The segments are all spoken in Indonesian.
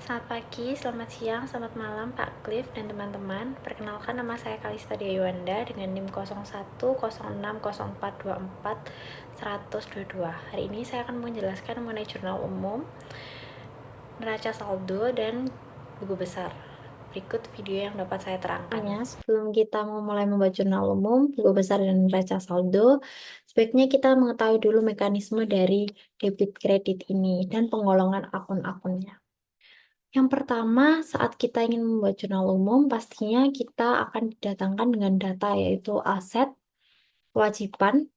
Selamat pagi, selamat siang, selamat malam Pak Cliff dan teman-teman. Perkenalkan, nama saya Kalista Diawanda dengan NIM 01060424 Hari ini saya akan menjelaskan mengenai jurnal umum, neraca saldo, dan buku besar. Berikut video yang dapat saya terangkan. Sebelum kita memulai membuat jurnal umum, buku besar, dan neraca saldo, sebaiknya kita mengetahui dulu mekanisme dari debit kredit ini dan penggolongan akun-akunnya. Yang pertama, saat kita ingin membuat jurnal umum, pastinya kita akan didatangkan dengan data, yaitu aset, kewajiban,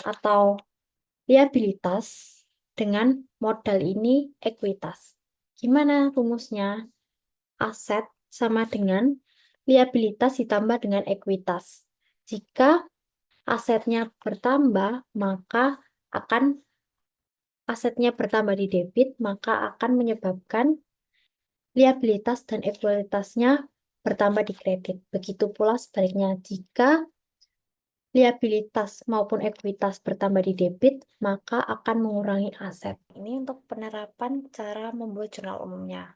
atau liabilitas, dengan modal ini ekuitas. Gimana rumusnya? Aset sama dengan liabilitas ditambah dengan ekuitas. Jika asetnya bertambah, maka asetnya bertambah di debit, maka akan menyebabkan liabilitas dan ekuitasnya bertambah di kredit. Begitu pula sebaliknya, jika liabilitas maupun ekuitas bertambah di debit, maka akan mengurangi aset. Ini untuk penerapan cara membuat jurnal umumnya.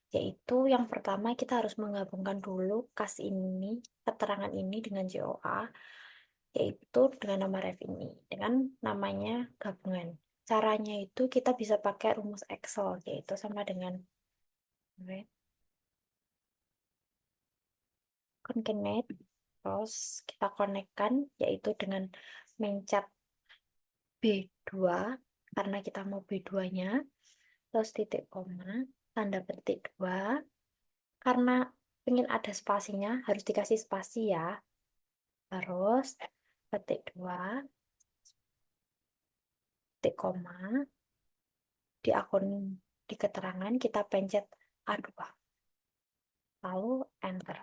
Yaitu yang pertama kita harus menggabungkan dulu kas ini, keterangan ini dengan JOA, yaitu dengan nama ref ini, dengan namanya gabungan. Caranya itu kita bisa pakai rumus Excel, yaitu sama dengan concatenate, terus kita konekkan, yaitu dengan mencet B2, karena kita mau B2-nya, terus titik koma, tanda petik 2, karena ingin ada spasinya, harus dikasih spasi ya, terus petik 2, titik koma, di akun di keterangan kita pencet A2, lalu enter.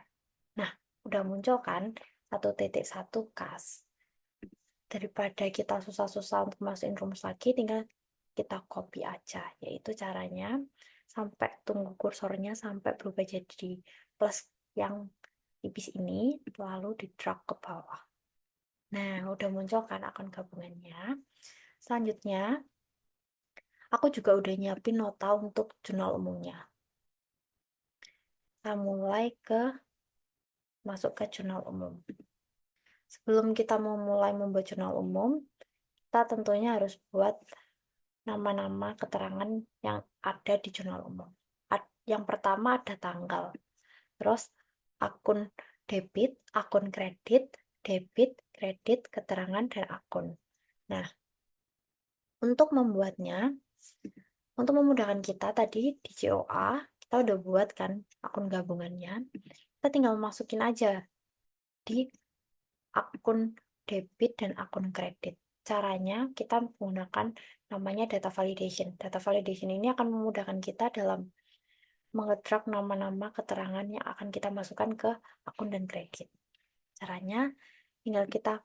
Nah, udah muncul kan 1.1 kas. Daripada kita susah-susah untuk masukin rumus lagi, tinggal kita copy aja, yaitu caranya sampai tunggu kursornya sampai berubah jadi plus yang tipis ini, lalu di drag ke bawah. Nah, udah muncul kan akun gabungannya. Selanjutnya, aku juga udah nyiapin nota untuk jurnal umumnya. Kita mulai masuk ke jurnal umum. Sebelum kita mulai membuat jurnal umum, kita tentunya harus buat nama-nama keterangan yang ada di jurnal umum. Yang pertama ada tanggal, terus akun debit, akun kredit, debit, kredit, keterangan, dan akun. Nah, untuk memudahkan kita tadi di JOA, kita udah buat kan akun gabungannya. Kita tinggal masukin aja di akun debit dan akun kredit. Caranya kita menggunakan namanya data validation. Data validation ini akan memudahkan kita dalam mengedrak nama-nama keterangan yang akan kita masukkan ke akun dan kredit. Caranya tinggal kita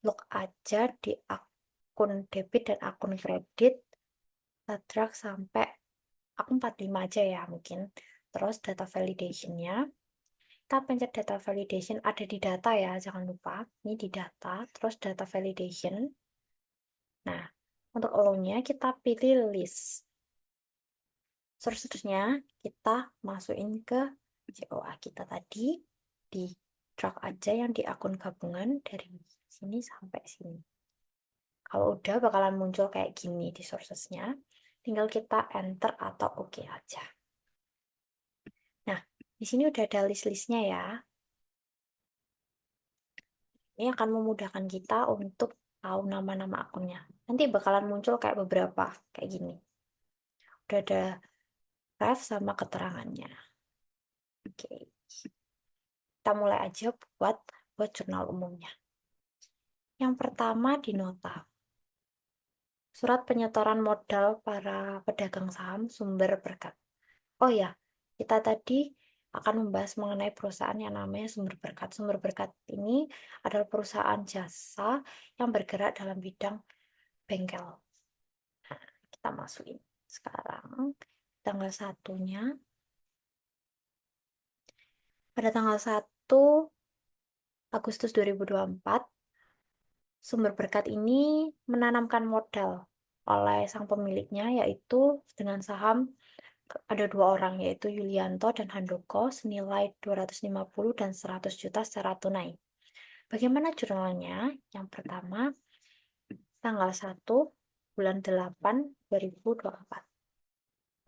log aja di akun debit dan akun kredit, kita drag sampai akun 45 aja ya mungkin. Terus data validation-nya, kita pencet data validation, ada di data ya, jangan lupa. Ini di data, terus data validation. Nah, untuk allow-nya kita pilih list. Seterusnya kita masukin ke JOA kita tadi, di drag aja yang di akun gabungan dari sini sampai sini. Kalau udah bakalan muncul kayak gini di sources-nya, tinggal kita enter atau oke aja. Nah, di sini udah ada list-listnya ya. Ini akan memudahkan kita untuk tahu nama-nama akunnya. Nanti bakalan muncul kayak beberapa, kayak gini. Udah ada ref sama keterangannya. Oke. Kita mulai aja buat jurnal umumnya. Yang pertama di nota. Surat penyetoran modal para pedagang saham sumber berkat. Oh ya, kita tadi akan membahas mengenai perusahaan yang namanya Sumber Berkat. Sumber Berkat ini adalah perusahaan jasa yang bergerak dalam bidang bengkel. Nah, kita masukin sekarang tanggal satunya. Pada tanggal 1 Agustus 2024, Sumber Berkat ini menanamkan modal oleh sang pemiliknya, yaitu dengan saham ada 2 orang, yaitu Yulianto dan Handoko, senilai 250 dan 100 juta secara tunai. Bagaimana jurnalnya? Yang pertama, tanggal 1 bulan 8 2024.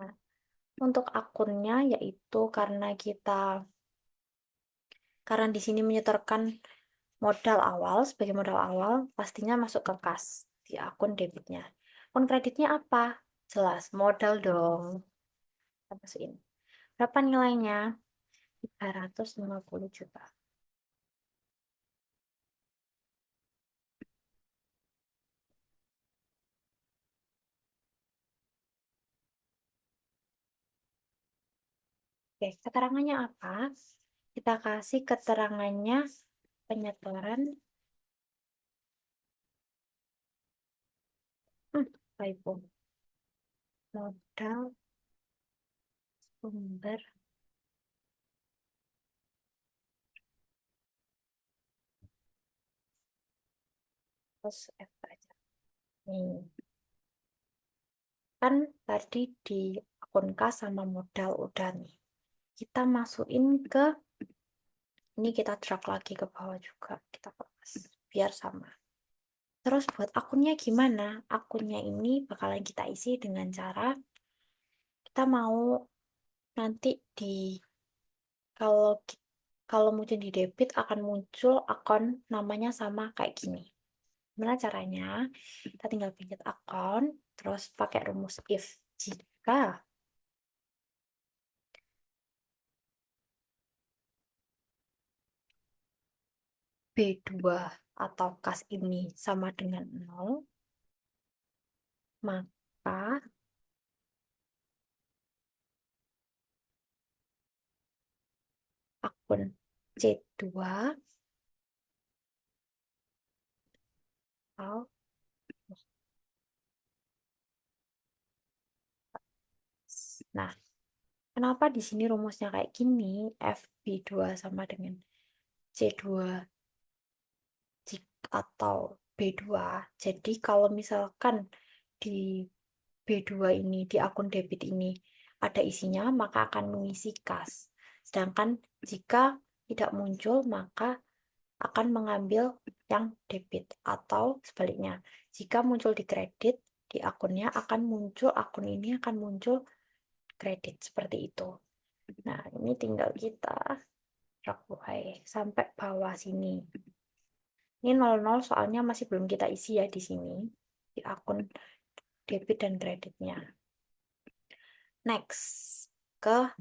Nah, untuk akunnya yaitu karena di sini menyetorkan modal awal, sebagai modal awal pastinya masuk ke kas di akun debitnya. Akun kreditnya apa? Jelas, modal dong. Kita masukin. Berapa nilainya? 350 juta. Oke, keterangannya apa? Kita kasih keterangannya penyetoran. Typo. Modal sumber terus F aja. Nih, kan tadi di akun kas sama modal udah nih. Kita masukin ke ini, kita drag lagi ke bawah juga, kita lepas biar sama. Terus buat akunnya gimana? Akunnya ini bakalan kita isi dengan cara kita mau nanti kalau kalau muncul di debit akan muncul akun namanya sama kayak gini. Gimana caranya? Kita tinggal pencet akun, terus pakai rumus if. Jika B2 atau kas ini sama dengan 0, maka akun C2 atau, nah, kenapa di sini rumusnya kayak gini? FB2 sama dengan C2 atau B2. Jadi kalau misalkan di B2 ini, di akun debit ini ada isinya, maka akan mengisi kas. Sedangkan jika tidak muncul, maka akan mengambil yang debit. Atau sebaliknya, jika muncul di kredit, di akunnya akan muncul, akun ini akan muncul kredit. Seperti itu. Nah, ini tinggal kita drag sampai bawah sini. Ini 00 soalnya masih belum kita isi ya di sini, di akun debit dan kreditnya. Next, ke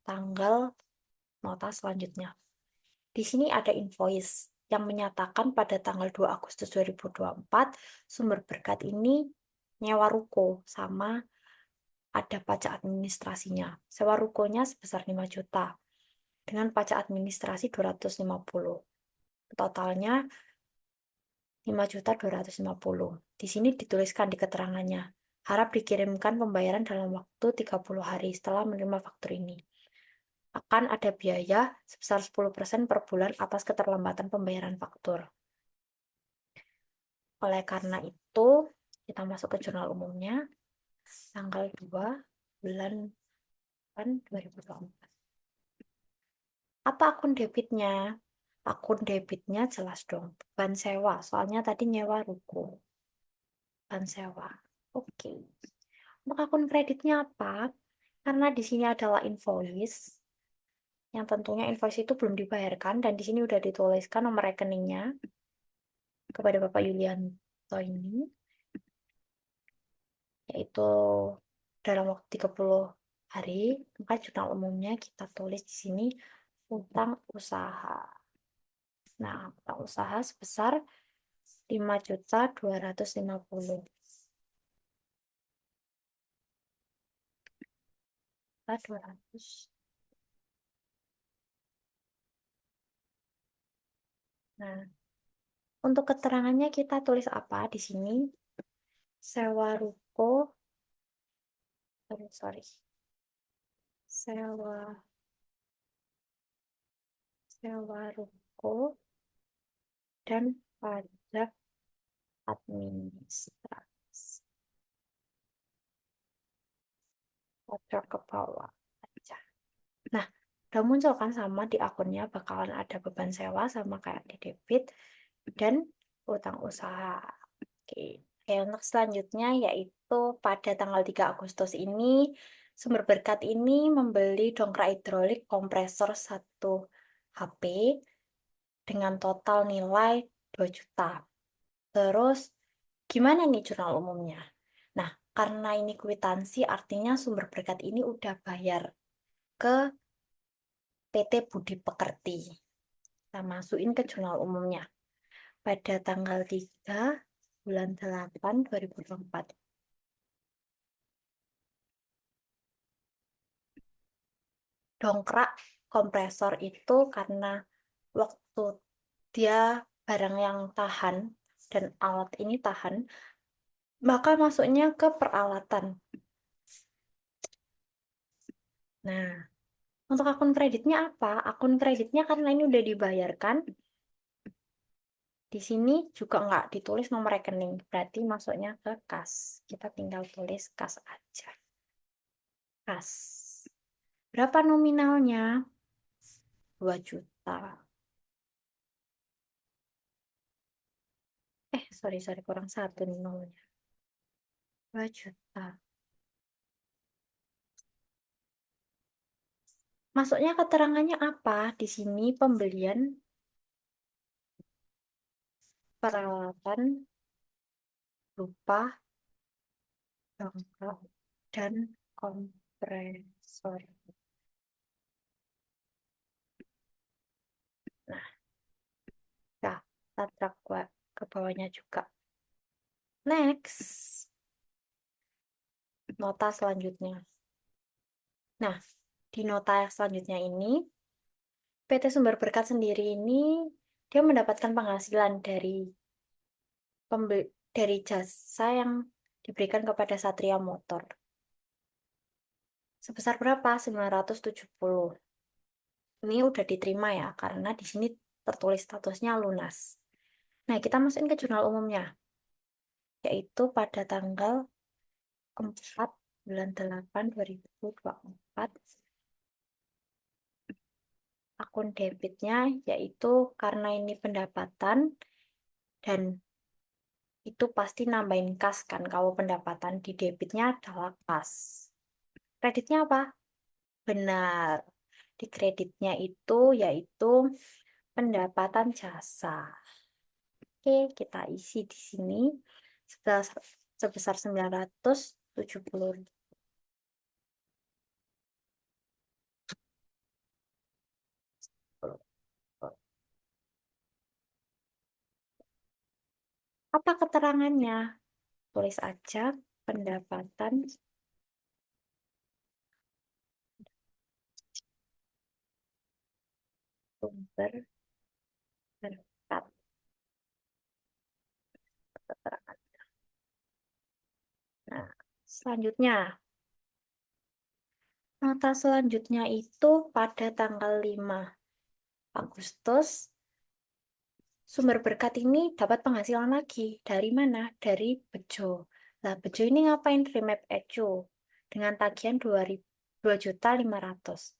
tanggal nota selanjutnya. Di sini ada invoice yang menyatakan pada tanggal 2 Agustus 2024 sumber berkat ini nyewa ruko sama ada pajak administrasinya. Sewa rukonya sebesar 5 juta dengan pajak administrasi 250. Totalnya 5.250. Di sini dituliskan di keterangannya, harap dikirimkan pembayaran dalam waktu 30 hari setelah menerima faktur ini. Akan ada biaya sebesar 10% per bulan atas keterlambatan pembayaran faktur. Oleh karena itu, kita masuk ke jurnal umumnya, tanggal 2 bulan 8 2024. Apa akun debitnya? Akun debitnya jelas dong, beban sewa. Soalnya tadi nyewa ruko. Beban sewa. Oke. Untuk akun kreditnya apa? Karena di sini adalah invoice, yang tentunya invoice itu belum dibayarkan, dan di sini udah dituliskan nomor rekeningnya kepada Bapak Yulianto ini, yaitu dalam waktu 30 hari, maka jurnal umumnya kita tulis di sini utang usaha. Nah, utang usaha sebesar 5.250. 200. Nah, untuk keterangannya kita tulis apa di sini? Sewa ruko, sorry, sewa sewa ruko dan pajak administrasi. Bocor ke bawah aja. Nah, udah muncul kan sama di akunnya bakalan ada beban sewa sama kayak di debit dan utang usaha. Oke. Oke, untuk selanjutnya yaitu pada tanggal 3 Agustus ini sumber berkat ini membeli dongkrak hidrolik kompresor 1 HP dengan total nilai 2 juta. Terus gimana nih jurnal umumnya? Nah, karena ini kwitansi artinya sumber berkat ini udah bayar ke PT Budi Pekerti. Kita masukin ke jurnal umumnya. Pada tanggal 3 bulan 8 2024. Dongkrak kompresor itu karena waktu dia barang yang tahan dan alat ini tahan, maka masuknya ke peralatan. Nah, untuk akun kreditnya apa? Akun kreditnya karena ini udah dibayarkan, di sini juga nggak ditulis nomor rekening, berarti masuknya ke kas. Kita tinggal tulis kas aja. Kas. Berapa nominalnya? 2 juta. Sorry, kurang satu nih nolnya. 2 juta. Masuknya keterangannya apa? Di sini pembelian peralatan berupa dongkrak dan kompresor. Nah, ya, kita drag ke bawahnya juga. Next, nota selanjutnya. Nah, di nota selanjutnya ini, PT Sumber Berkat sendiri ini, dia mendapatkan penghasilan dari jasa yang diberikan kepada Satria Motor. Sebesar berapa? 970. Ini udah diterima ya, karena di sini tertulis statusnya lunas. Nah, kita masukin ke jurnal umumnya, yaitu pada tanggal 4 bulan 8 2024. Akun debitnya yaitu karena ini pendapatan dan itu pasti nambahin kas kan. Kalau pendapatan di debitnya adalah kas. Kreditnya apa? Benar. Di kreditnya itu yaitu pendapatan jasa. Oke, kita isi di sini sebesar, sebesar 970. Apa keterangannya? Tulis aja pendapatan sumber berkat. Keterangan. Nah, selanjutnya, nota selanjutnya itu pada tanggal 5 Agustus, sumber berkat ini dapat penghasilan lagi. Dari mana? Dari Bejo. Nah, Bejo ini ngapain remap Ecu dengan tagihan 2.500.000.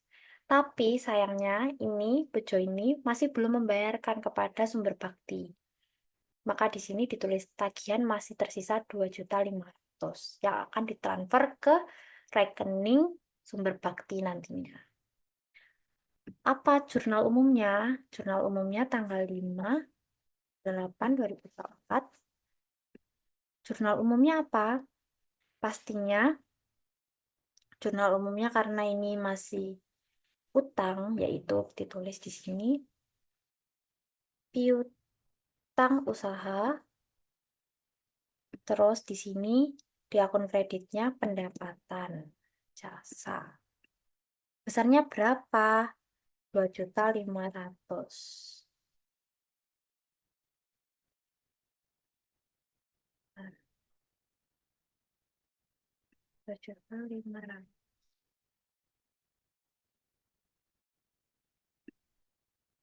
Tapi sayangnya ini Bejo ini masih belum membayarkan kepada sumber bakti. Maka di sini ditulis tagihan masih tersisa 2.500.000 yang akan ditransfer ke rekening sumber bakti nantinya. Apa jurnal umumnya? Jurnal umumnya tanggal 5/8/2024. Jurnal umumnya apa? Pastinya jurnal umumnya karena ini masih utang, yaitu ditulis di sini piutang usaha. Terus di sini di akun kreditnya pendapatan jasa. Besarnya berapa? 2.500.000. 2.500.000.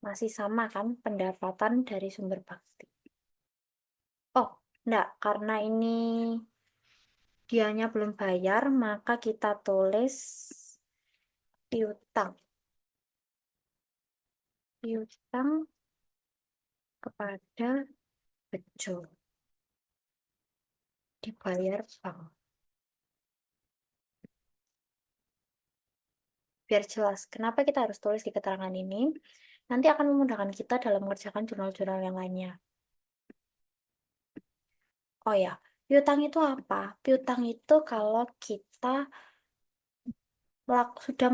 Masih sama kan pendapatan dari sumber bakti. Oh, enggak, karena ini dianya belum bayar, maka kita tulis piutang. Piutang kepada Bejo, dibayar bank. Biar jelas, kenapa kita harus tulis di keterangan ini? Nanti akan memudahkan kita dalam mengerjakan jurnal-jurnal yang lainnya. Oh ya, piutang itu apa? Piutang itu kalau kita sudah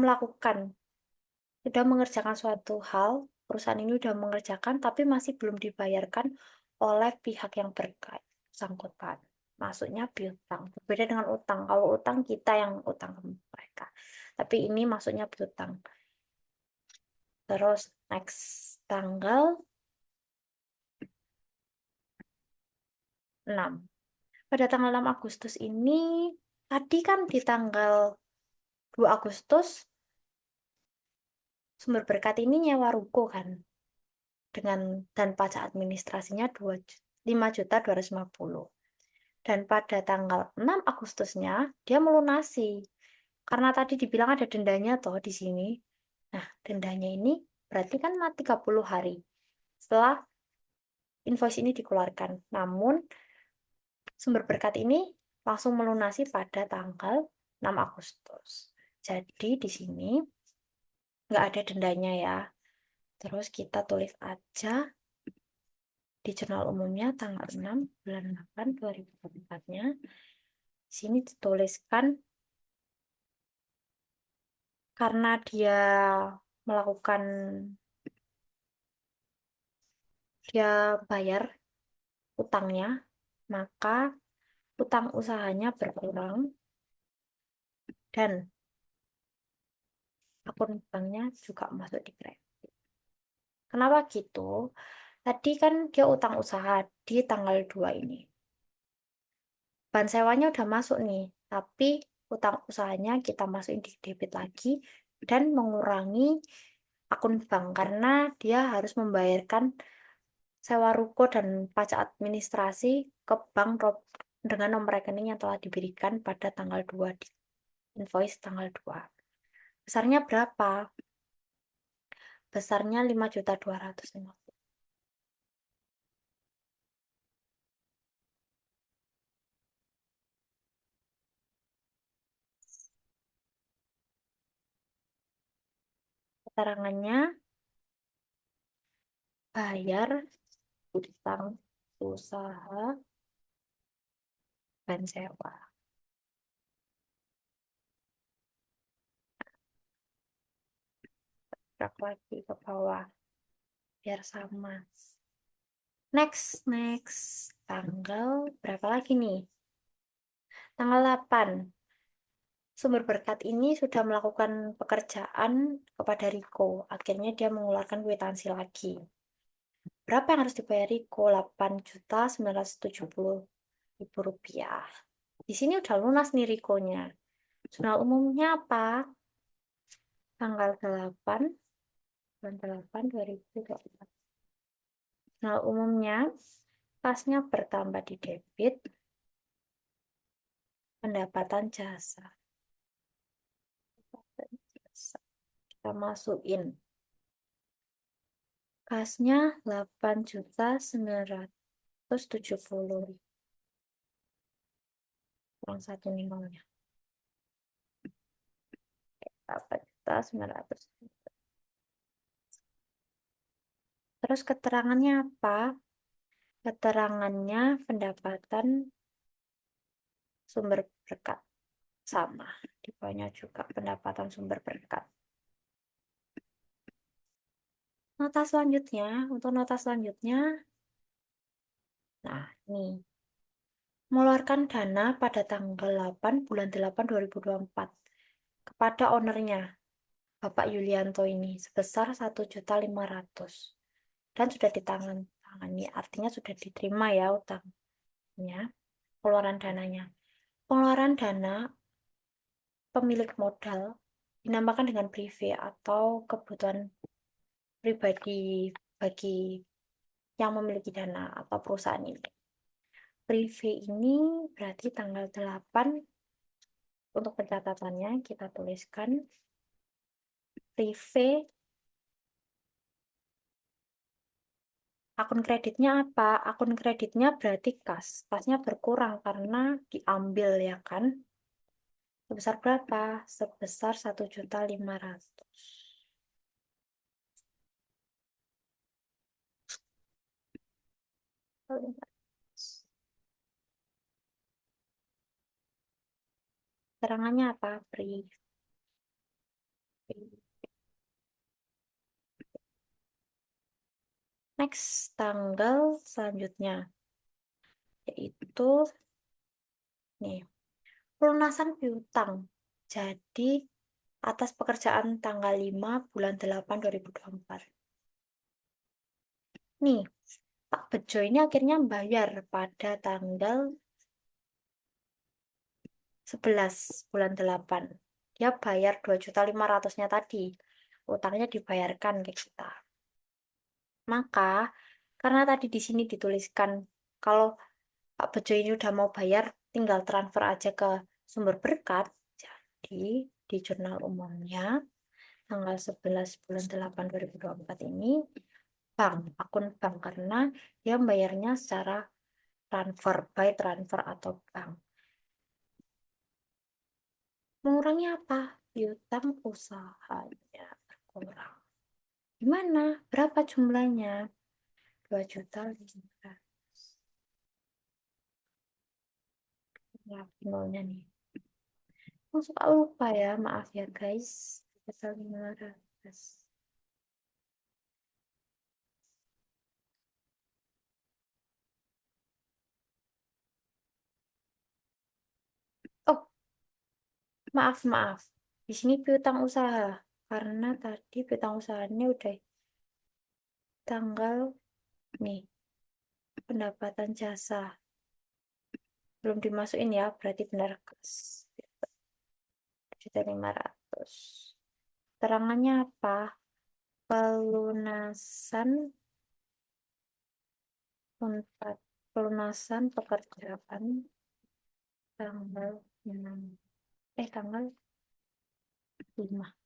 mengerjakan suatu hal, perusahaan ini sudah mengerjakan, tapi masih belum dibayarkan oleh pihak yang bersangkutan. Maksudnya piutang. Berbeda dengan utang. Kalau utang kita yang utang ke mereka. Tapi ini maksudnya piutang. Terus next tanggal 6. Pada tanggal 6 Agustus ini, tadi kan di tanggal 2 Agustus, Sumber Berkat ini nyewa ruko kan. Dan pajak administrasinya 5.250.000. Dan pada tanggal 6 Agustusnya, dia melunasi. Karena tadi dibilang ada dendanya toh di sini. Nah, dendanya ini berarti kan 30 hari setelah invoice ini dikeluarkan. Namun, Sumber Berkat ini langsung melunasi pada tanggal 6 Agustus. Jadi di sini nggak ada dendanya ya. Terus kita tulis aja di jurnal umumnya tanggal 6 bulan 8 2024-nya. Di sini dituliskan karena dia melakukan dia bayar utangnya, maka utang usahanya berkurang dan akun banknya juga masuk di kredit. Kenapa gitu? Tadi kan dia utang usaha di tanggal 2 ini. Ban sewanya udah masuk nih, tapi utang usahanya kita masukin di debit lagi dan mengurangi akun bank karena dia harus membayarkan sewa ruko dan pajak administrasi ke bank dengan nomor rekening yang telah diberikan pada tanggal 2 di invoice tanggal 2. Besarnya berapa? Besarnya 5.250.000. Keterangannya bayar utang usaha dan sewa. Gerak lagi ke bawah biar sama. Next. Tanggal berapa lagi nih? Tanggal 8. Sumber Berkat ini sudah melakukan pekerjaan kepada Riko. Akhirnya dia mengeluarkan kwitansi lagi. Berapa yang harus dibayar Riko? 8.970.000 rupiah. Di sini udah lunas nih Rikonya. Jurnal umumnya apa? Tanggal 8, bulan 8, 2024. Jurnal umumnya, kasnya bertambah di debit, pendapatan jasa. Kita masukin. Kasnya 8.970.000. Kurang satu nih nolnya. 8.900. Terus keterangannya apa? Keterangannya pendapatan sumber berkat. Sama. Di bawahnya juga pendapatan sumber berkat. Nota selanjutnya, untuk nota selanjutnya, nah ini, mengeluarkan dana pada tanggal 8 bulan 8 2024 kepada ownernya, Bapak Yulianto ini, sebesar 1.500.000 dan sudah ditangani, artinya sudah diterima ya utangnya, pengeluaran dananya. Pengeluaran dana pemilik modal dinamakan dengan prive atau kebutuhan pribadi bagi yang memiliki dana atau perusahaan ini. Prive ini berarti tanggal 8. Untuk pencatatannya kita tuliskan prive. Akun kreditnya apa? Akun kreditnya berarti kas. Kasnya berkurang karena diambil ya kan? Sebesar berapa? Sebesar 1.500.000. Terangannya apa? Prive. Next, tanggal selanjutnya yaitu nih, pelunasan piutang. Jadi atas pekerjaan tanggal 5 bulan 8 2024. Nih, Pak Bejo ini akhirnya bayar pada tanggal 11 bulan 8. Dia bayar 2.500.000-nya tadi. Utangnya dibayarkan ke kita. Maka, karena tadi di sini dituliskan kalau Pak Bejo ini udah mau bayar, tinggal transfer aja ke sumber berkat. Jadi, di jurnal umumnya, tanggal 11 bulan 8 2024 ini, bank, akun bank, karena dia bayarnya secara transfer, by transfer atau bank. Mengurangi apa? Piutang usahanya berkurang. Gimana? Berapa jumlahnya? 2.500.000. Ya, nolnya nih. Aku suka lupa ya, maaf ya guys. 2.500.000. Oh, maaf, maaf. Di sini piutang usaha. Karena tadi piutang usahanya udah tanggal nih, pendapatan jasa. Belum dimasukin ya, berarti benar. 1.500.000. Terangannya apa? Pelunasan unpad, pelunasan pekerjaan tanggal 6. Tanggal 5.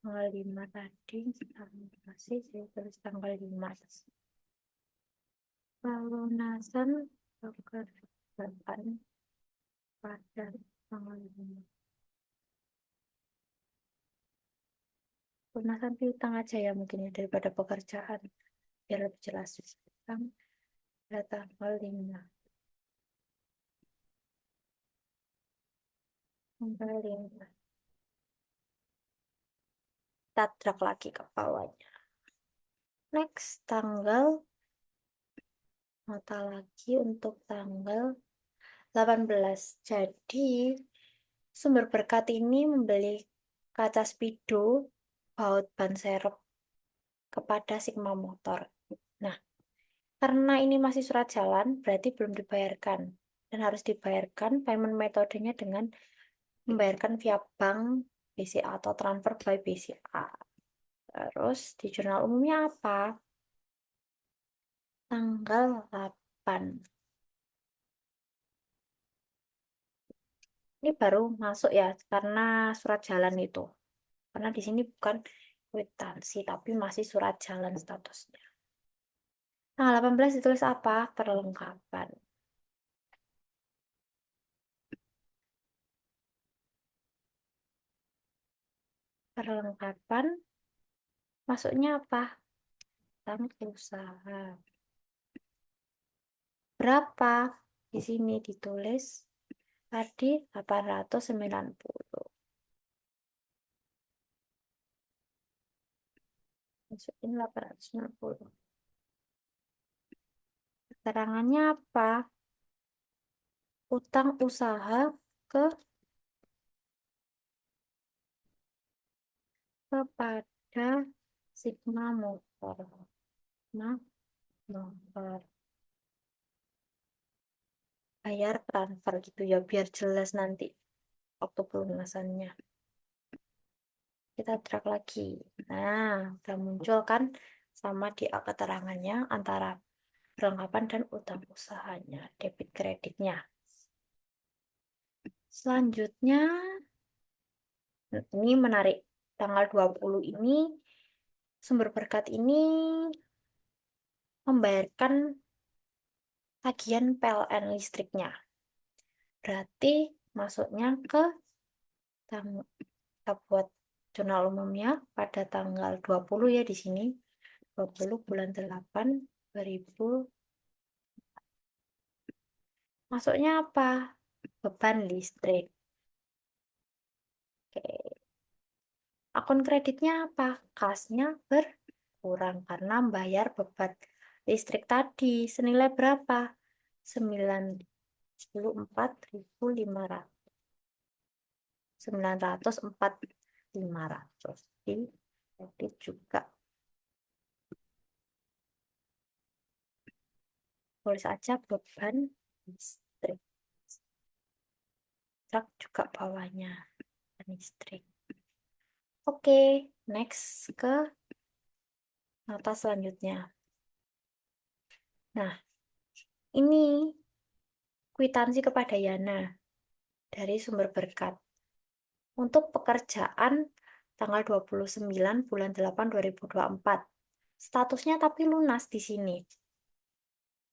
Tanggal 5 tadi masih saya tulis tanggal 5. Pelunasan pekerjaan pada tanggal 5. Pelunasan piutang aja ya mungkin ya daripada pekerjaan. Biar lebih jelas. Piutang pada tanggal 5. Tanggal 5. Kita drag lagi ke bawahnya. Next, tanggal nota lagi untuk tanggal 18. Jadi, sumber berkat ini membeli kaca spidol baut ban serep kepada Sigma Motor. Nah, karena ini masih surat jalan, berarti belum dibayarkan. Dan harus dibayarkan payment metodenya dengan membayarkan via bank BCA atau transfer by BCA. Terus di jurnal umumnya apa? Tanggal 8. Ini baru masuk ya, karena surat jalan itu. Karena di sini bukan kwitansi, tapi masih surat jalan statusnya. Tanggal 18 ditulis apa? Perlengkapan. Perlengkapan masuknya apa? Tanggal usaha. Berapa? Di sini ditulis tadi 890. Masukin 890. Keterangannya apa? Utang usaha ke kepada Sigma Motor. Nah, motor. Bayar transfer gitu ya, biar jelas nanti waktu pelunasannya. Kita drag lagi. Nah, udah muncul kan sama di keterangannya antara perlengkapan dan utang usahanya, debit kreditnya. Selanjutnya, ini menarik. Tanggal 20 ini, sumber berkat ini membayarkan tagihan PLN listriknya. Berarti masuknya ke kita buat jurnal umumnya pada tanggal 20 ya di sini. 20 bulan 8 2000. Masuknya apa? Beban listrik. Oke. Akun kreditnya apa? Kasnya berkurang karena bayar beban listrik tadi. Senilai berapa? 94.500. 904.500. Di kredit juga. Tulis aja beban listrik. Truk juga bawahnya. Beban listrik. Oke, next ke nota selanjutnya. Nah, ini kwitansi kepada Yana dari sumber berkat untuk pekerjaan tanggal 29 bulan 8 2024. Statusnya tapi lunas di sini.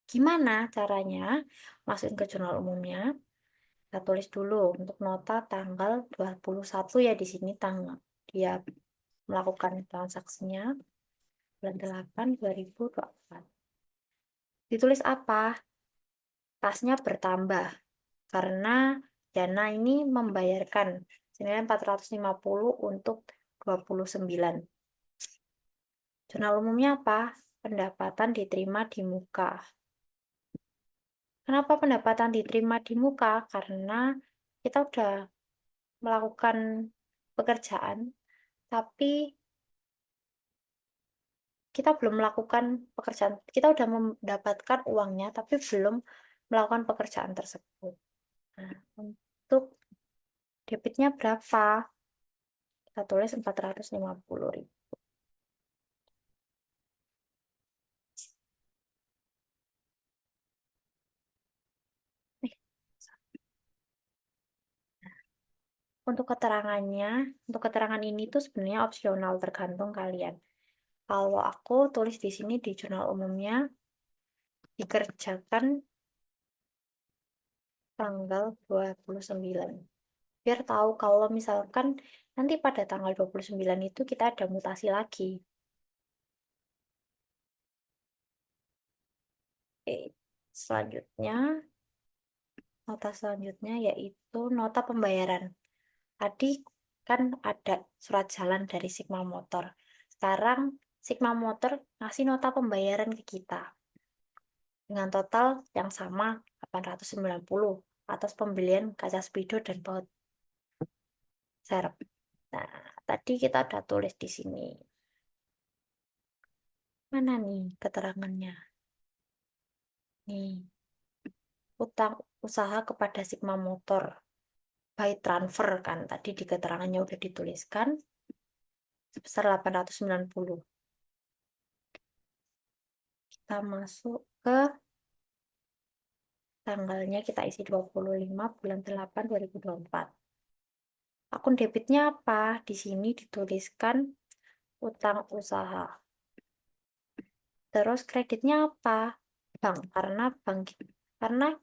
Gimana caranya? Masukin ke jurnal umumnya. Kita tulis dulu untuk nota tanggal 21 ya di sini tanggal dia melakukan transaksinya bulan 8 2024. Ditulis apa? Kasnya bertambah karena Dana ini membayarkan senilai 450 untuk 29. Jurnal umumnya apa? Pendapatan diterima di muka. Kenapa pendapatan diterima di muka? Karena kita udah melakukan pekerjaan, tapi kita belum melakukan pekerjaan. Kita udah mendapatkan uangnya, tapi belum melakukan pekerjaan tersebut. Nah, untuk debitnya berapa? Kita tulis 450.000. Eh, untuk keterangan ini tuh sebenarnya opsional tergantung kalian. Kalau aku tulis di sini di jurnal umumnya dikerjakan tanggal 29. Biar tahu kalau misalkan nanti pada tanggal 29 itu kita ada mutasi lagi. Oke. Selanjutnya, nota selanjutnya yaitu nota pembayaran. Tadi kan ada surat jalan dari Sigma Motor. Sekarang Sigma Motor ngasih nota pembayaran ke kita dengan total yang sama 890 atas pembelian kaca spidol dan baut serep. Nah, tadi kita udah tulis di sini. Mana nih keterangannya? Nih, utang usaha kepada Sigma Motor by transfer kan tadi di keterangannya udah dituliskan sebesar 890. Kita masuk ke tanggalnya, kita isi 25 bulan 8 2024. Akun debitnya apa? Di sini dituliskan utang usaha. Terus kreditnya apa? Bank, karena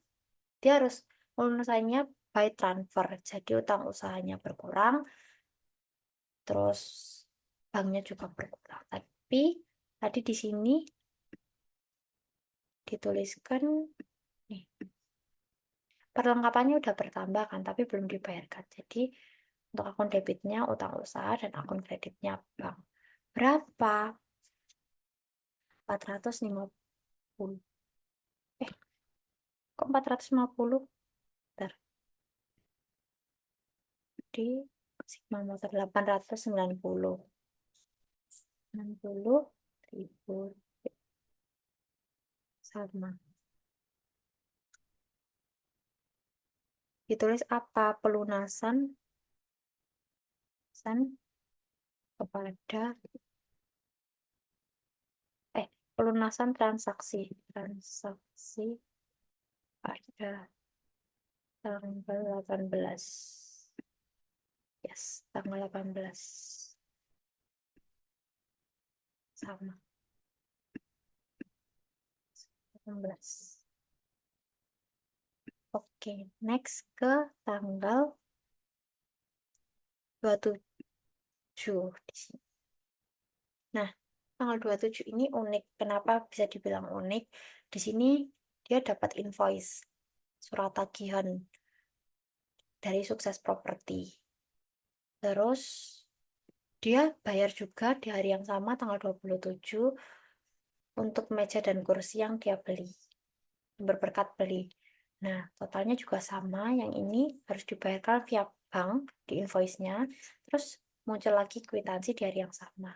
dia harus melunasinya by transfer. Jadi utang usahanya berkurang, terus banknya juga berkurang. Tapi tadi di sini dituliskan nih, perlengkapannya udah bertambah kan, tapi belum dibayarkan. Jadi untuk akun debitnya utang usaha dan akun kreditnya bank. Berapa? 450. Eh, kok 450? Bentar. Di Sigma Motor 890. 60.000 sama. Ditulis apa? Pelunasan kepada pelunasan transaksi pada tanggal 18. Yes, tanggal 18 sama 18. Oke, next ke tanggal 27 di sini. Nah, tanggal 27 ini unik. Kenapa bisa dibilang unik? Di sini dia dapat invoice, surat tagihan dari Sukses Properti. Terus dia bayar juga di hari yang sama tanggal 27 untuk meja dan kursi yang dia beli, berberkat beli. Nah, totalnya juga sama. Yang ini harus dibayarkan via bank di invoice-nya. Terus muncul lagi kwitansi di hari yang sama.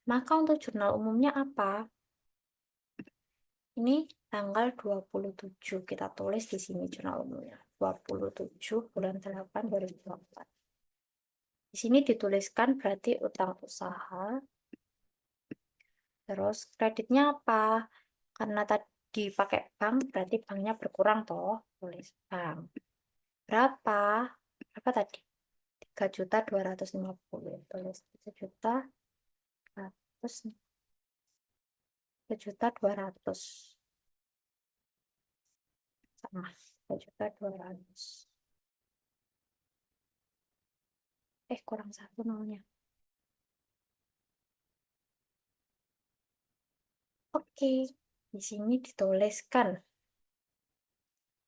Maka untuk jurnal umumnya apa? Ini tanggal 27. Kita tulis di sini jurnal umumnya. 27 bulan 8 2024. Di sini dituliskan berarti utang usaha. Terus kreditnya apa? Karena tadi pakai bank, berarti banknya berkurang toh. Tulis bank. Berapa? Berapa tadi? 3.250. Tulis 3.200. 3.200. Sama. 3.200. Kurang satu nolnya. Oke. Di sini dituliskan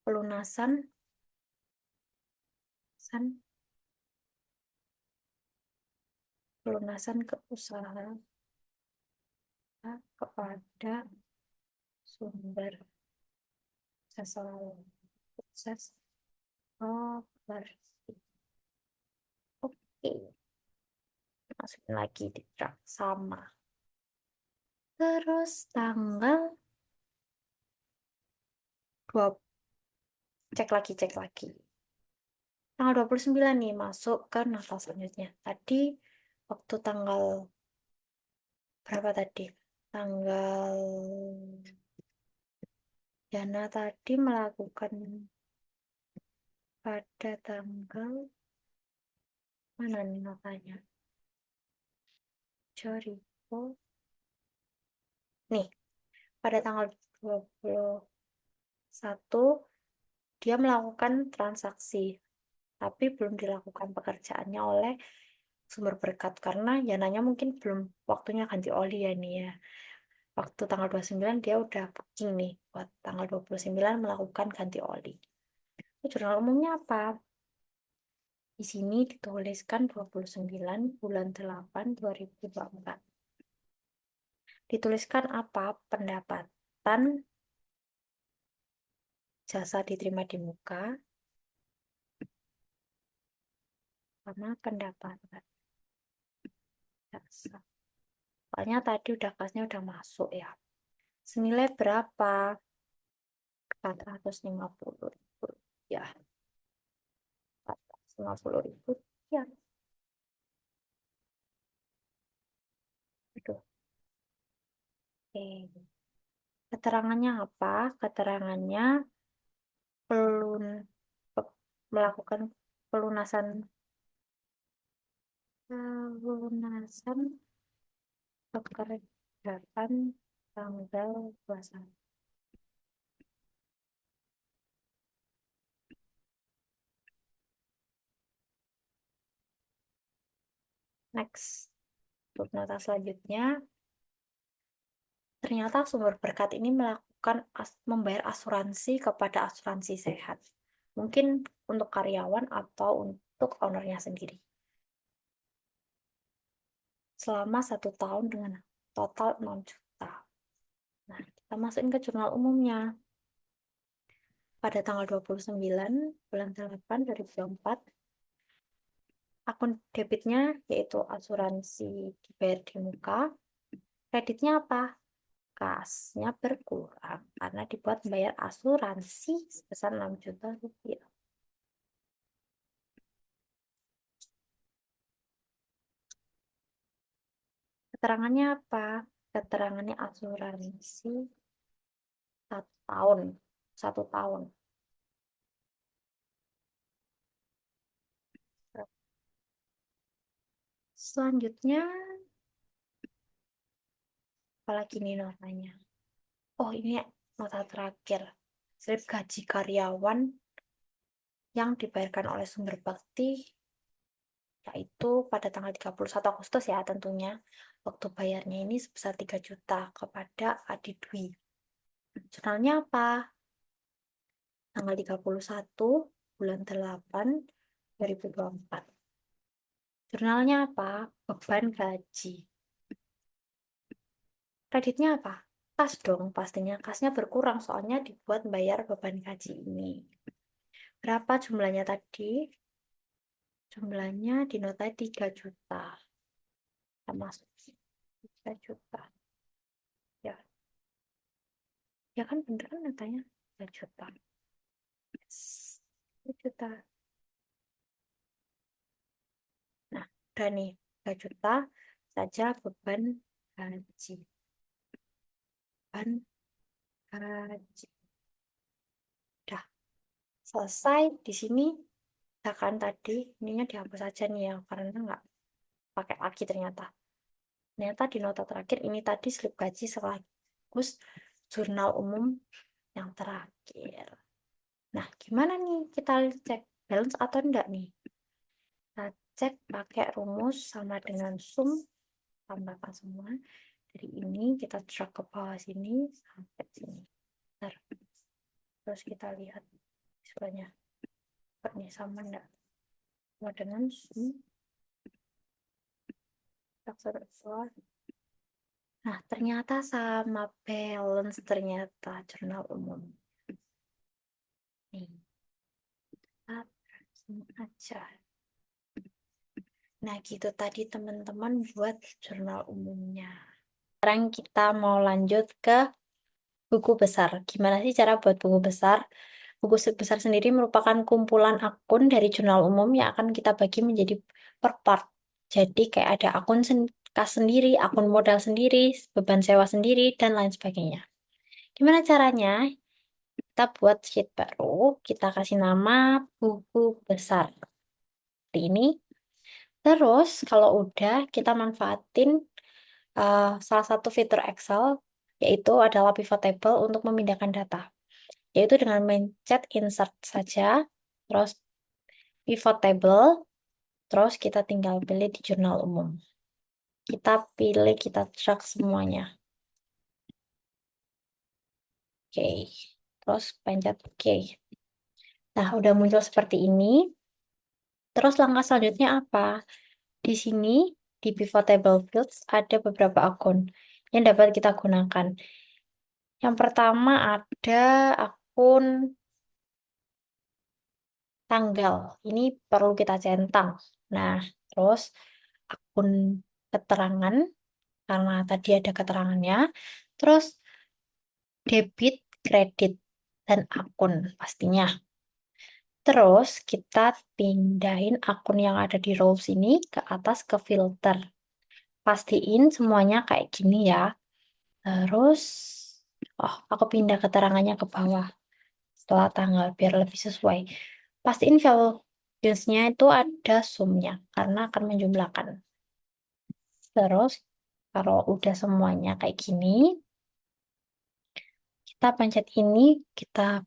pelunasan pelunasan ke usaha kepada sumber jasa sukses properti. Oke, masukin lagi di draft sama. Terus tanggal 2, cek lagi. Tanggal 29 nih masuk ke nota selanjutnya. Tadi waktu tanggal berapa tadi? Tanggal Yana tadi melakukan pada tanggal mana nih notanya? Jericho. Nih, pada tanggal 21 dia melakukan transaksi, tapi belum dilakukan pekerjaannya oleh sumber berkat karena Yananya mungkin belum waktunya ganti oli ya nih ya. Waktu tanggal 29 dia udah booking nih buat tanggal 29 melakukan ganti oli. Jurnal umumnya apa? Di sini dituliskan 29 bulan 8 2024. Dituliskan apa? Pendapatan jasa diterima di muka sama pendapatan jasa. Soalnya tadi udah kasnya udah masuk ya. Senilai berapa? 450.000 ya. 450.000 ya. Aduh. Oke. Keterangannya apa? Keterangannya pelun melakukan pelunasan pelunasan pekerjaan tanggal 21. Next, untuk nota selanjutnya, ternyata sumber berkat ini melakukan membayar asuransi kepada asuransi sehat. Mungkin untuk karyawan atau untuk ownernya sendiri. Selama 1 tahun dengan total 6 juta. Nah, kita masukin ke jurnal umumnya. Pada tanggal 29 bulan 8 2024, akun debitnya yaitu asuransi dibayar di muka. Kreditnya apa? Kasnya berkurang karena dibuat membayar asuransi sebesar 6 juta rupiah. Keterangannya apa? keterangannya asuransi 1 tahun. 1 tahun. Selanjutnya, apalagi nih notanya? Oh, ini nota terakhir. Slip gaji karyawan yang dibayarkan oleh sumber bakti, yaitu pada tanggal 31 Agustus ya tentunya. Waktu bayarnya ini sebesar 3 juta kepada Adi Dwi. Jurnalnya apa? Tanggal 31 bulan 8 2024. Jurnalnya apa? Beban gaji. Kreditnya apa? Kas dong, pastinya. Kasnya berkurang soalnya dibuat bayar beban gaji ini. Berapa jumlahnya tadi? Jumlahnya di nota 3 juta. Kita masuk 3 juta. Ya, ya kan bener kan notanya 3 juta. Yes. 3 juta. Nah, udah nih 3 juta saja beban gaji. Beban gaji. Udah selesai di sini. Kan tadi ininya dihapus aja nih ya karena nggak pakai lagi ternyata. Ternyata di nota terakhir ini tadi slip gaji sekaligus jurnal umum yang terakhir. Nah, gimana nih kita cek balance atau enggak nih? Kita cek pakai rumus sama dengan sum, tambahkan semua. Dari ini kita drag ke bawah sini sampai sini. Bentar. Terus kita lihat visualnya. Ini sama enggak? Sama dengan sum. Nah, ternyata sama balance ternyata jurnal umum. Nih, ini aja. Nah, gitu tadi teman-teman buat jurnal umumnya. Sekarang kita mau lanjut ke buku besar. Gimana sih cara buat buku besar? Buku besar sendiri merupakan kumpulan akun dari jurnal umum yang akan kita bagi menjadi per part. Jadi kayak ada akun kas sendiri, akun modal sendiri, beban sewa sendiri, dan lain sebagainya. Gimana caranya? Kita buat sheet baru, kita kasih nama buku besar. Seperti ini. Terus kalau udah, kita manfaatin salah satu fitur Excel, yaitu adalah pivot table untuk memindahkan data. Yaitu dengan mencet insert saja, terus pivot table, terus kita tinggal pilih di jurnal umum. Kita pilih, kita drag semuanya. Oke, terus pencet OK. Nah, udah muncul seperti ini. Terus langkah selanjutnya apa? Di sini, di pivot table fields, ada beberapa akun yang dapat kita gunakan. Yang pertama ada akun tanggal. Ini perlu kita centang. Nah, terus akun keterangan, karena tadi ada keterangannya. Terus debit, kredit, dan akun pastinya. Terus kita pindahin akun yang ada di rows ini ke atas ke filter. Pastiin semuanya kayak gini ya. Terus, oh, aku pindah keterangannya ke bawah setelah tanggal biar lebih sesuai. Pastiin values-nya itu ada sumnya karena akan menjumlahkan. Terus, kalau udah semuanya kayak gini, kita pencet ini, kita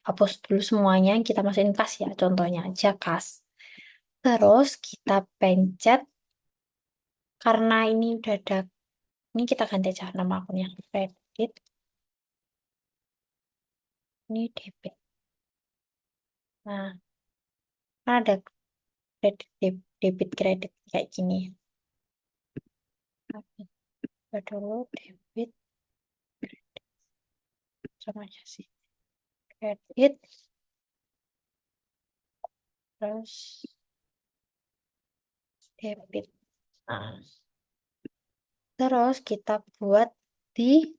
hapus dulu semuanya, kita masukin kas ya, contohnya aja kas. Terus kita pencet, karena ini udah ada, ini kita ganti aja nama akunnya, kredit, ini debit. Nah, kan ada kredit, debit, kredit kayak gini. Dulu debit, sama aja sih. Kredit, terus debit. Nah, terus kita buat di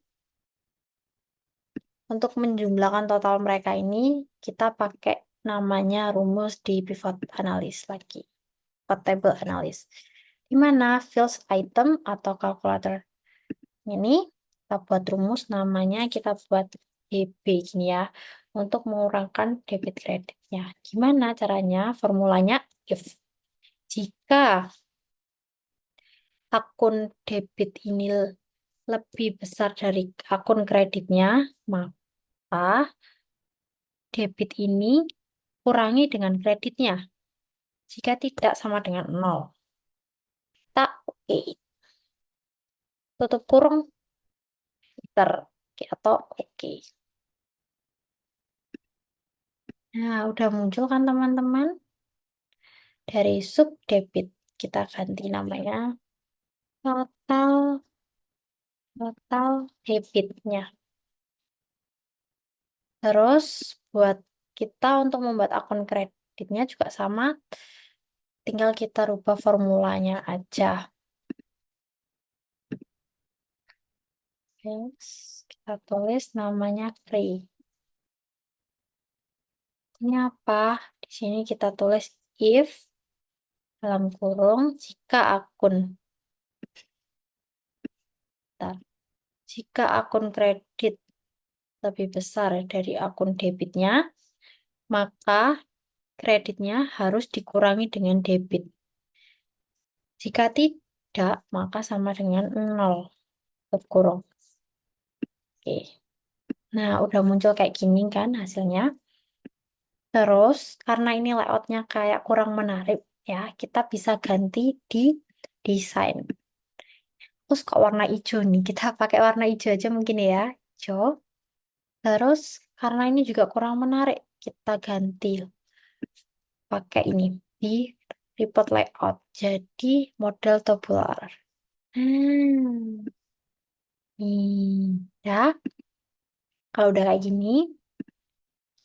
untuk menjumlahkan total mereka ini, kita pakai namanya rumus di pivot analysis lagi. Pivot table analysis. Di mana fields item atau calculator Ini kita buat rumus, namanya kita buat DB gini ya, untuk mengurangkan debit kreditnya. Gimana caranya? Formulanya if jika akun debit ini lebih besar dari akun kreditnya, maka debit ini kurangi dengan kreditnya. Jika tidak sama dengan 0, kita oke. Tutup kurung, enter. Oke, atau oke. Nah, udah muncul kan teman-teman? Dari sub debit, kita ganti namanya total debitnya. Terus buat kita untuk membuat akun kreditnya juga sama, tinggal kita rubah formulanya aja. Terus kita tulis namanya free. Ini apa? Di sini kita tulis if dalam kurung jika akun bentar, jika akun kredit lebih besar dari akun debitnya, maka kreditnya harus dikurangi dengan debit. Jika tidak, maka sama dengan 0. Tutup kurung. Oke. Nah, udah muncul kayak gini kan hasilnya. Terus, karena ini layoutnya kayak kurang menarik, ya, kita bisa ganti di desain. Terus kok warna hijau nih? Kita pakai warna hijau aja mungkin ya. Hijau. Terus, karena ini juga kurang menarik, kita ganti pakai ini di report layout. Jadi, model tabular. Hmm. Ya, kalau udah kayak gini,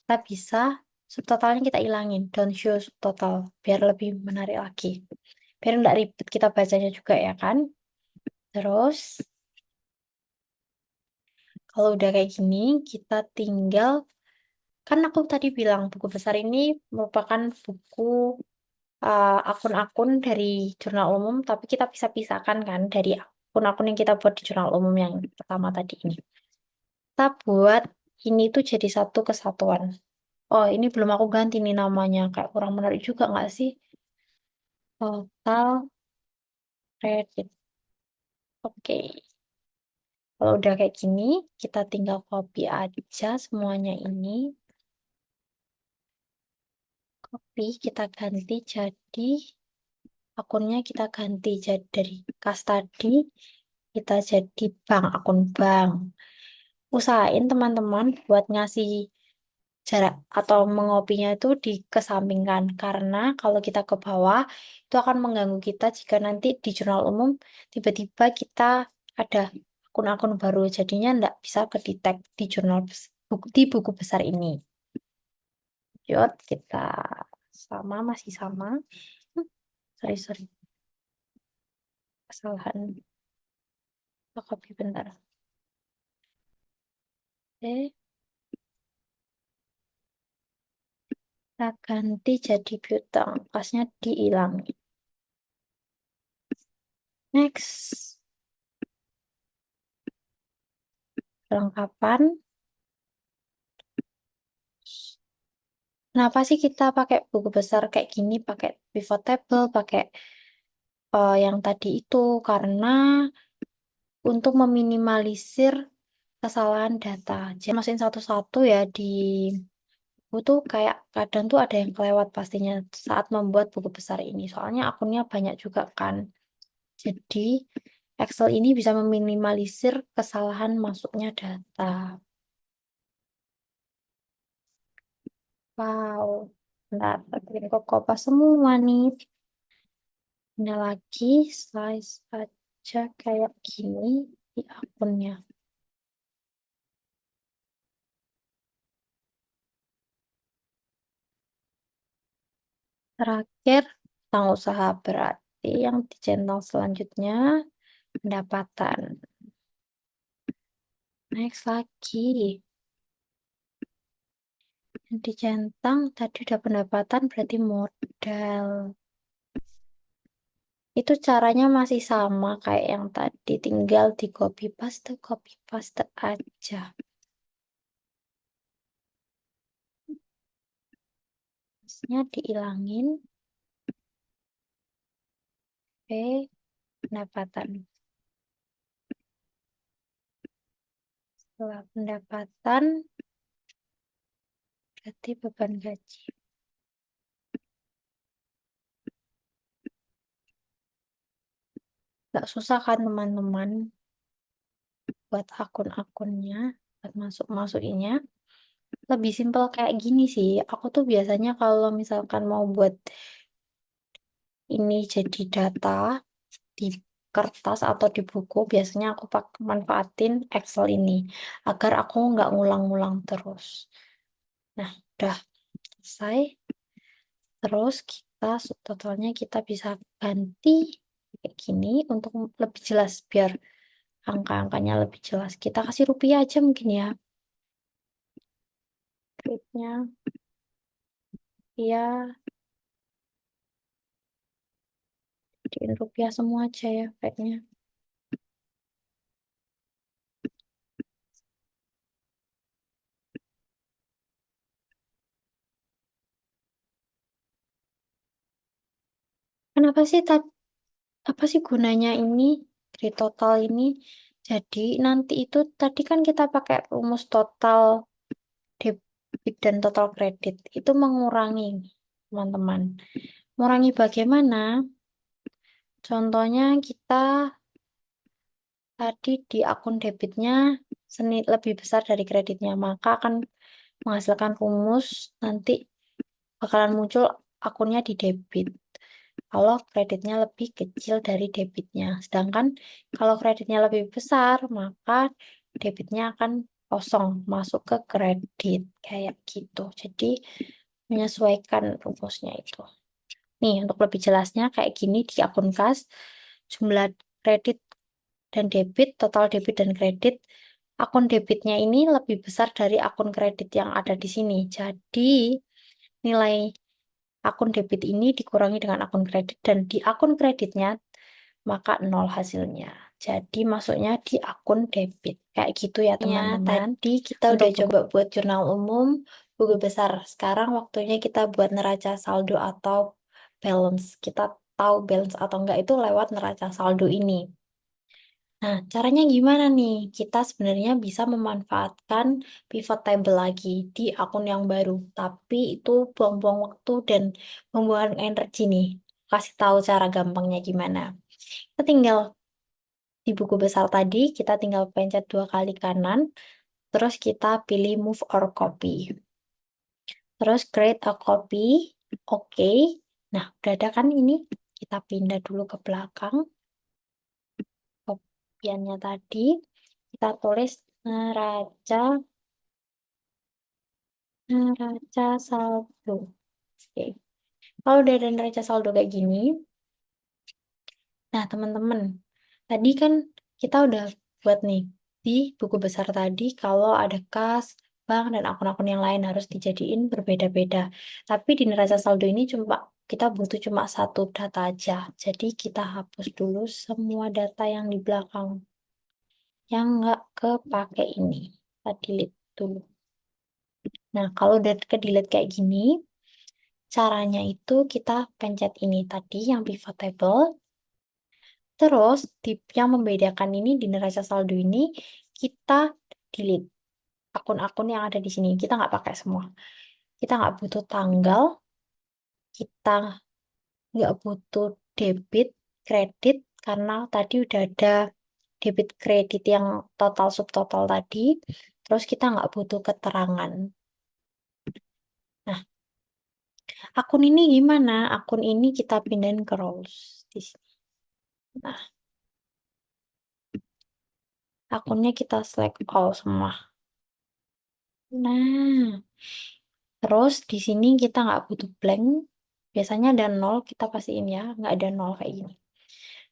kita bisa subtotalnya kita ilangin. Don't show subtotal, biar lebih menarik lagi. Biar nggak ribet kita bacanya juga ya kan. Terus, kalau udah kayak gini, kita tinggal, kan aku tadi bilang buku besar ini merupakan buku akun-akun dari jurnal umum, tapi kita bisa pisahkan kan dari akun-akun yang kita buat di jurnal umum yang pertama tadi ini. Kita buat ini tuh jadi satu kesatuan. Oh, ini belum aku ganti nih namanya. Kayak kurang menarik juga nggak sih? Total kredit. Oke. Kalau udah kayak gini, kita tinggal copy aja semuanya ini. Copy, kita ganti jadi akunnya kita ganti jadi dari kas tadi kita jadi bank, akun bank. Usahain teman-teman buat ngasih jarak atau mengopinya itu dikesampingkan karena kalau kita ke bawah itu akan mengganggu kita jika nanti di jurnal umum tiba-tiba kita ada akun-akun baru jadinya nggak bisa kedetek di di buku besar ini. Yuk kita masih sama. Sorry, kesalahan. Copy bentar. Oke, kita ganti jadi piutang. Pasnya dihilangi. Next. Kelengkapan. Kenapa sih kita pakai buku besar kayak gini, pakai pivot table, pakai yang tadi itu? Karena untuk meminimalisir kesalahan data. Jadi masukin satu-satu ya di buku tuh kayak kadang tuh ada yang kelewat pastinya saat membuat buku besar ini. Soalnya akunnya banyak juga kan. Jadi Excel ini bisa meminimalisir kesalahan masuknya data. Wow. Bentar, bikin kok kopas semua nih. Ini lagi size aja kayak gini di akunnya. Terakhir, utang usaha berarti yang dicentang selanjutnya pendapatan. Next lagi. Yang dicentang tadi udah pendapatan berarti modal. Itu caranya masih sama kayak yang tadi, tinggal di copy paste aja. Terusnya diilangin. Oke, pendapatan. Setelah pendapatan, berarti beban gaji. Nggak susah kan teman-teman buat akun-akunnya, buat masuk-masukinnya. Lebih simpel kayak gini sih. Aku tuh biasanya kalau misalkan mau buat ini jadi data di kertas atau di buku, biasanya aku manfaatin Excel ini agar aku nggak ngulang-ngulang terus. Nah, udah selesai. Terus kita subtotalnya kita bisa ganti kayak gini untuk lebih jelas biar angka-angkanya lebih jelas. Kita kasih rupiah aja mungkin ya. Duitnya ya di rupiah semua aja ya kayaknya. Kenapa sih apa sih gunanya ini grade total ini? Jadi nanti itu tadi kan kita pakai rumus total debit dan total kredit. Itu mengurangi, teman-teman. Mengurangi bagaimana? Contohnya kita tadi di akun debitnya lebih besar dari kreditnya, maka akan menghasilkan rumus nanti bakalan muncul akunnya di debit. Kalau kreditnya lebih kecil dari debitnya. Sedangkan kalau kreditnya lebih besar, maka debitnya akan kosong masuk ke kredit kayak gitu. Jadi menyesuaikan rumusnya itu. Nih, untuk lebih jelasnya kayak gini di akun kas, jumlah kredit dan debit, total debit dan kredit, akun debitnya ini lebih besar dari akun kredit yang ada di sini. Jadi, nilai akun debit ini dikurangi dengan akun kredit dan di akun kreditnya maka nol hasilnya. Jadi masuknya di akun debit. Kayak gitu ya teman-teman. Tadi kita udah coba buat jurnal umum, buku besar. Sekarang waktunya kita buat neraca saldo atau balance. Kita tahu balance atau enggak itu lewat neraca saldo ini. Nah, caranya gimana nih? Kita sebenarnya bisa memanfaatkan pivot table lagi di akun yang baru. Tapi itu buang-buang waktu dan membuang energi nih. Kasih tahu cara gampangnya gimana. Kita tinggal di buku besar tadi, kita tinggal pencet 2 kali kanan, terus kita pilih move or copy. Terus create a copy, oke. Nah, udah ada kan ini? Kita pindah dulu ke belakang. Kopiannya tadi, kita tulis neraca saldo. Oke. Kalau udah ada neraca saldo kayak gini, nah teman-teman, tadi kan kita udah buat nih di buku besar tadi kalau ada kas, bank, dan akun-akun yang lain harus dijadiin berbeda-beda. Tapi di neraca saldo ini kita butuh cuma satu data aja. Jadi kita hapus dulu semua data yang di belakang yang nggak kepake ini. Kita delete dulu. Nah, kalau udah ke delete kayak gini, caranya itu kita pencet ini tadi yang pivot table. Terus, yang membedakan ini di neraca saldo ini, kita delete akun-akun yang ada di sini. Kita nggak pakai semua. Kita nggak butuh tanggal, kita nggak butuh debit, kredit, karena tadi udah ada debit kredit yang total subtotal tadi. Terus kita nggak butuh keterangan. Nah, akun ini gimana? Akun ini kita pindahin ke rows di sini. Nah, akunnya kita select all semua. Nah, terus di sini kita nggak butuh blank. Biasanya ada nol, kita pastiin ya, nggak ada nol kayak gini.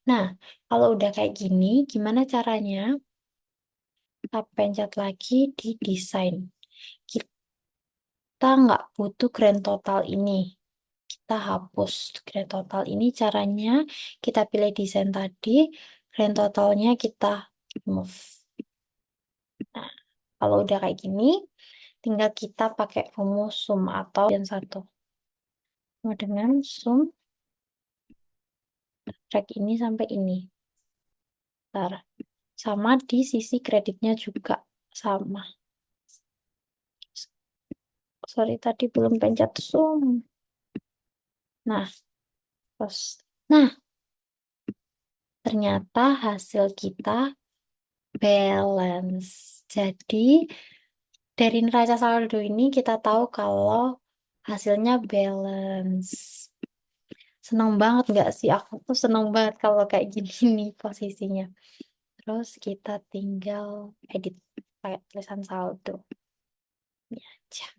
Nah, kalau udah kayak gini, gimana caranya? Kita pencet lagi di desain. Kita nggak butuh grand total ini. kita hapus grand total. Ini caranya kita pilih desain tadi, grand totalnya kita move. Nah, kalau udah kayak gini, tinggal kita pakai rumus sum atau dan satu. Sama dengan sum, drag ini sampai ini. Ntar. Sama di sisi kreditnya juga sama. Sorry, tadi belum pencet sum. Nah, terus. Nah, ternyata hasil kita balance. Jadi, dari neraca saldo ini kita tahu kalau hasilnya balance. Seneng banget nggak sih? Aku tuh seneng banget kalau kayak gini nih posisinya. Terus kita tinggal edit pakai tulisan saldo. Ini aja.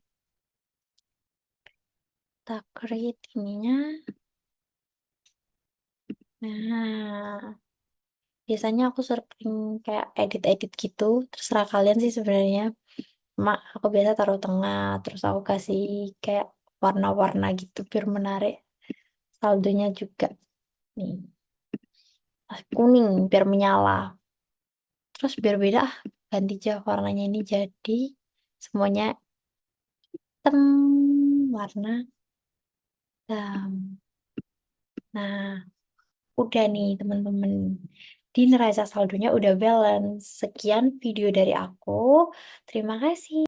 Kita create ininya. Nah, biasanya aku sering kayak edit-edit gitu. Terserah kalian sih sebenarnya. Mak, aku biasa taruh tengah. Terus aku kasih kayak warna-warna gitu biar menarik. Saldonya juga. Nih, kuning biar menyala. Terus biar beda, ganti aja warnanya ini jadi semuanya hitam warna hitam. Nah, udah nih teman-teman. Di neraca saldonya udah balance. Sekian video dari aku. Terima kasih.